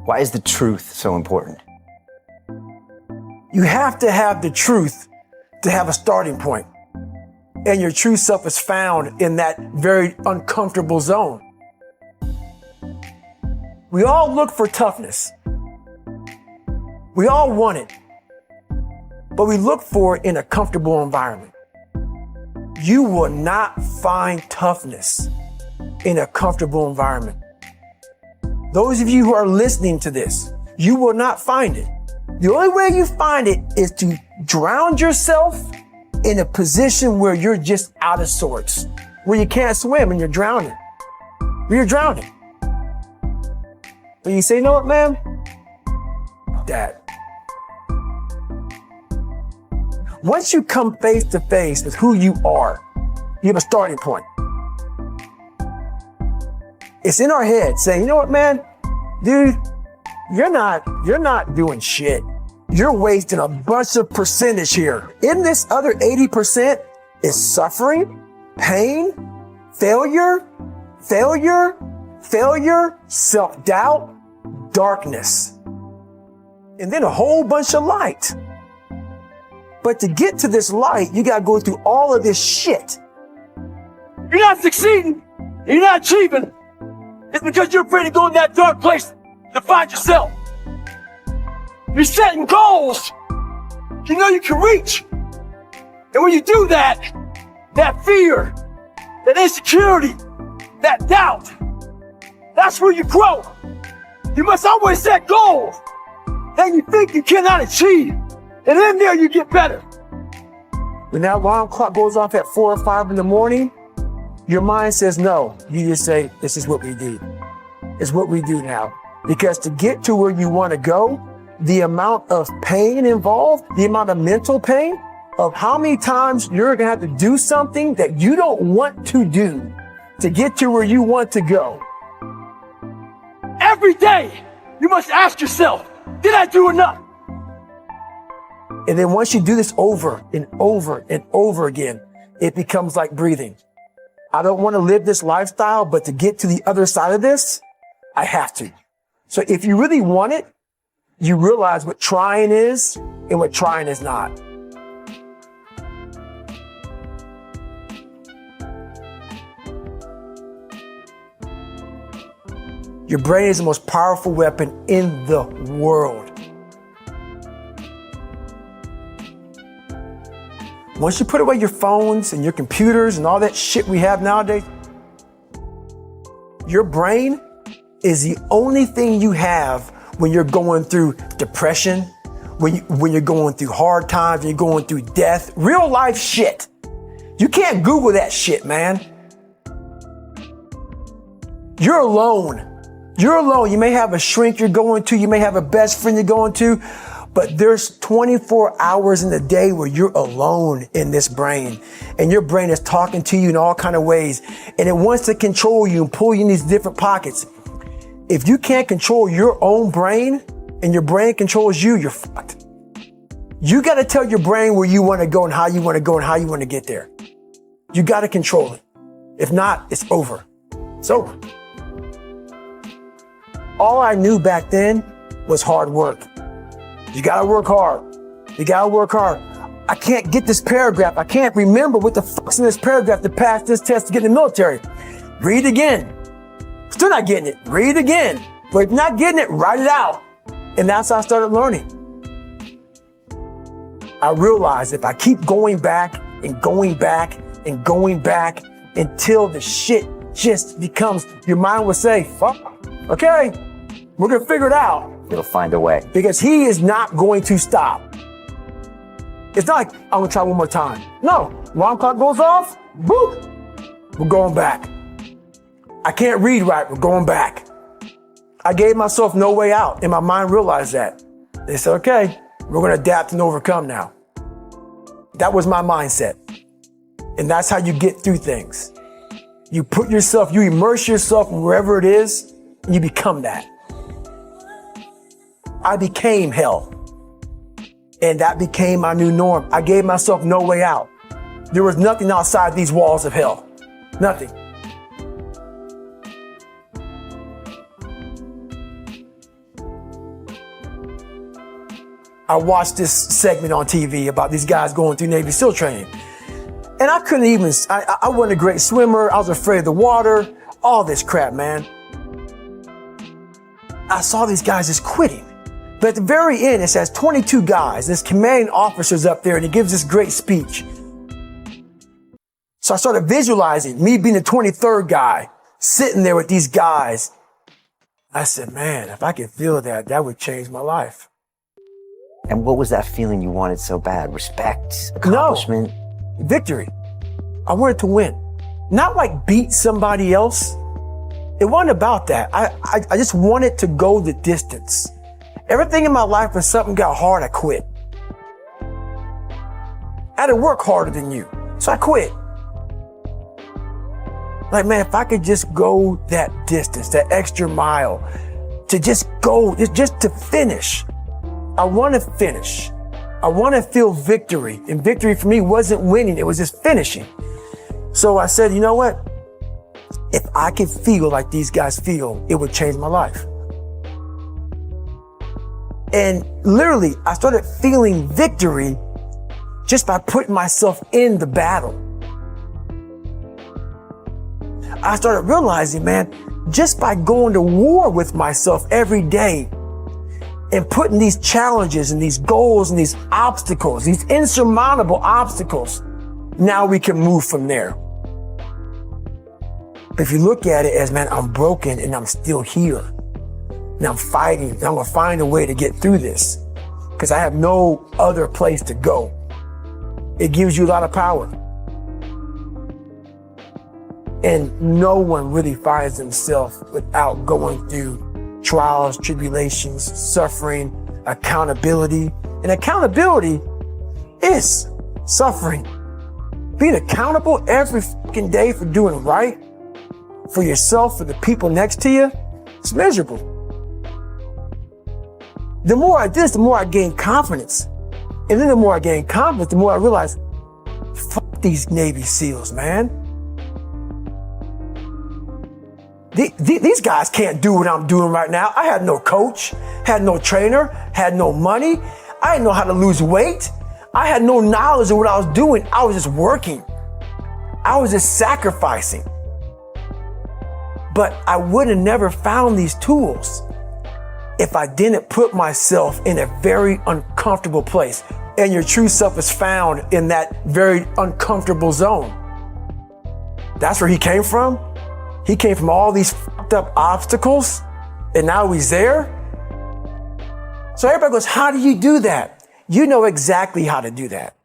Why is the truth so important? You have to have the truth to have a starting point. And your true self is found in that very uncomfortable zone. We all look for toughness. We all want it. But we look for it in a comfortable environment. You will not find toughness in a comfortable environment. Those of you who are listening to this, you will not find it. The only way you find it is to drown yourself in a position where you're just out of sorts, where you can't swim and you're drowning. Where you're drowning. But you say, you know what, man? Dad. Once you come face to face with who you are, you have a starting point. It's in our head saying, you know what, man? Dude, you're not doing shit. You're wasting a bunch of percentage here. In this other 80% is suffering, pain, failure, self-doubt, darkness, and then a whole bunch of light. But to get to this light, you gotta go through all of this shit. You're not succeeding, you're not achieving. It's because you're afraid to go in that dark place to find yourself. You're setting goals you know you can reach. And when you do that, that fear, that insecurity, that doubt, that's where you grow. You must always set goals that you think you cannot achieve. And in there you get better. When that alarm clock goes off at 4 or 5 in the morning, your mind says no. You just say, this is what we do. It's what we do now. Because to get to where you want to go, the amount of pain involved, the amount of mental pain of how many times you're going to have to do something that you don't want to do to get to where you want to go. Every day, you must ask yourself, did I do enough? And then once you do this over and over and over again, it becomes like breathing. I don't want to live this lifestyle, but to get to the other side of this, I have to. So if you really want it, you realize what trying is and what trying is not. Your brain is the most powerful weapon in the world. Once you put away your phones and your computers and all that shit we have nowadays, your brain is the only thing you have when you're going through depression, when you're going through hard times, when you're going through death, real life shit. You can't Google that shit, man. You're alone. You're alone. You may have a shrink you're going to, you may have a best friend you're going to, but there's 24 hours in the day where you're alone in this brain, and your brain is talking to you in all kind of ways, and it wants to control you and pull you in these different pockets. If you can't control your own brain and your brain controls you, you're fucked. You got to tell your brain where you want to go and how you want to go and how you want to get there. You got to control it. If not, it's over. It's over. All I knew back then was hard work. You got to work hard. You got to work hard. I can't get this paragraph. I can't remember what the fuck's in this paragraph to pass this test to get in the military. Read again. Still not getting it. Read again. But if you're not getting it, write it out. And that's how I started learning. I realized if I keep going back and going back and going back until the shit just becomes, your mind will say, fuck, okay, we're going to figure it out. It'll find a way. Because he is not going to stop. It's not like, I'm going to try one more time. No, alarm clock goes off, boop, we're going back. I can't read right, we're going back. I gave myself no way out, and my mind realized that. They said, okay, we're going to adapt and overcome now. That was my mindset. And that's how you get through things. You put yourself, you immerse yourself in wherever it is, and you become that. I became hell. And that became my new norm. I gave myself no way out. There was nothing outside these walls of hell. Nothing. I watched this segment on TV about these guys going through Navy SEAL training. And I couldn't even, I wasn't a great swimmer. I was afraid of the water, all this crap, man. I saw these guys just quitting. But at the very end, it says 22 guys. This commanding officer's up there and he gives this great speech. So I started visualizing me being the 23rd guy, sitting there with these guys. I said, man, if I could feel that, that would change my life. And what was that feeling you wanted so bad? Respect, accomplishment? No, victory. I wanted to win. Not like beat somebody else. It wasn't about that. I just wanted to go the distance. Everything in my life, when something got hard, I quit. I had to work harder than you, so I quit. Like, man, if I could just go that distance, that extra mile, to just go, just to finish. I want to finish. I want to feel victory. And victory for me wasn't winning, it was just finishing. So I said, you know what? If I could feel like these guys feel, it would change my life. And literally, I started feeling victory just by putting myself in the battle. I started realizing, man, just by going to war with myself every day and putting these challenges and these goals and these obstacles, these insurmountable obstacles, now we can move from there. But if you look at it as, man, I'm broken and I'm still here. And I'm fighting. And I'm going to find a way to get through this because I have no other place to go. It gives you a lot of power. And no one really finds themselves without going through trials, tribulations, suffering, accountability. And accountability is suffering. Being accountable every fucking day for doing right for yourself, for the people next to you, it's miserable. The more I did this, the more I gained confidence. And then the more I gained confidence, the more I realized, fuck these Navy SEALs, man. These guys can't do what I'm doing right now. I had no coach, had no trainer, had no money. I didn't know how to lose weight. I had no knowledge of what I was doing. I was just working. I was just sacrificing. But I would have never found these tools if I didn't put myself in a very uncomfortable place. And your true self is found in that very uncomfortable zone. That's where he came from. He came from all these fucked up obstacles, and now he's there. So everybody goes, how do you do that? You know exactly how to do that.